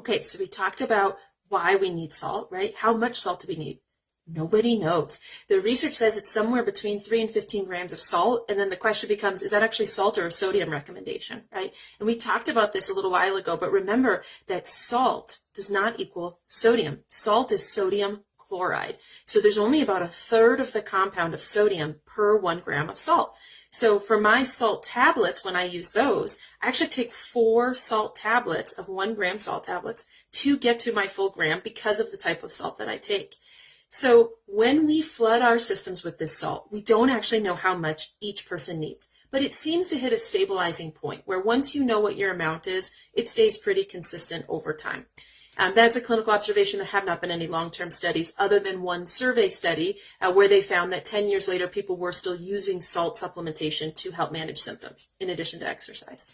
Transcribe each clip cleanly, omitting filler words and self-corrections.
Okay, so we talked about why we need salt, right? How much salt do we need? Nobody knows. The research says it's somewhere between 3 and 15 grams of salt. And then the question becomes, is that actually salt or a sodium recommendation, right? And we talked about this a little while ago, but remember that salt does not equal sodium. Salt is sodium chloride. So there's only about a third of the compound of sodium per 1 gram of salt. So for my salt tablets, when I use those, I actually take 4 salt tablets of 1 gram salt tablets to get to my full gram because of the type of salt that I take. So when we flood our systems with this salt, we don't actually know how much each person needs. But it seems to hit a stabilizing point where once you know what your amount is, it stays pretty consistent over time. That's a clinical observation. There have not been any long-term studies other than one survey study where they found that 10 years later, people were still using salt supplementation to help manage symptoms in addition to exercise.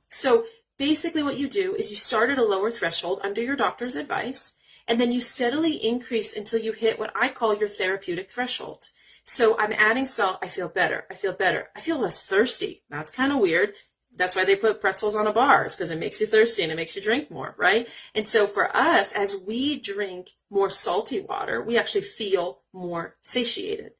So basically what you do is you start at a lower threshold under your doctor's advice, and then you steadily increase until you hit what I call your therapeutic threshold. So I'm adding salt, I feel better, I feel better, I feel less thirsty. That's kind of weird. That's why they put pretzels on a bar, because it makes you thirsty and it makes you drink more, right? And so for us, as we drink more salty water, we actually feel more satiated.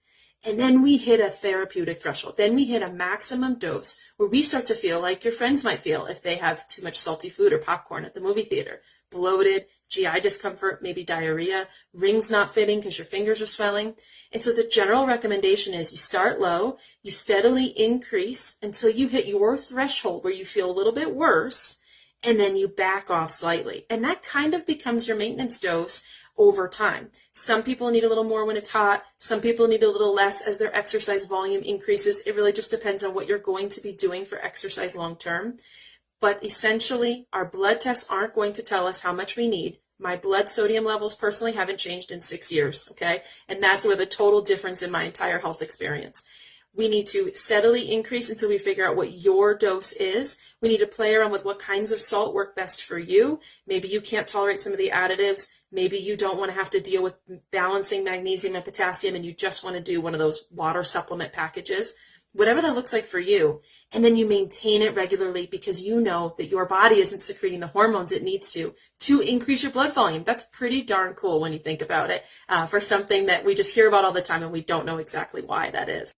And then we hit a therapeutic threshold. Then we hit a maximum dose where we start to feel like your friends might feel if they have too much salty food or popcorn at the movie theater. Bloated, GI discomfort, maybe diarrhea, rings not fitting because your fingers are swelling. And so the general recommendation is you start low, you steadily increase until you hit your threshold where you feel a little bit worse, and then you back off slightly. And that kind of becomes your maintenance dose over time. Some people need a little more when it's hot. Some people need a little less as their exercise volume increases. It really just depends on what you're going to be doing for exercise long term. But essentially, our blood tests aren't going to tell us how much we need. My blood sodium levels personally haven't changed in 6 years, okay? And that's where the total difference in my entire health experience. We need to steadily increase until we figure out what your dose is. We need to play around with what kinds of salt work best for you. Maybe you can't tolerate some of the additives. Maybe you don't want to have to deal with balancing magnesium and potassium and you just want to do one of those water supplement packages. Whatever that looks like for you, and then you maintain it regularly because you know that your body isn't secreting the hormones it needs to increase your blood volume. That's pretty darn cool when you think about it, for something that we just hear about all the time and we don't know exactly why that is.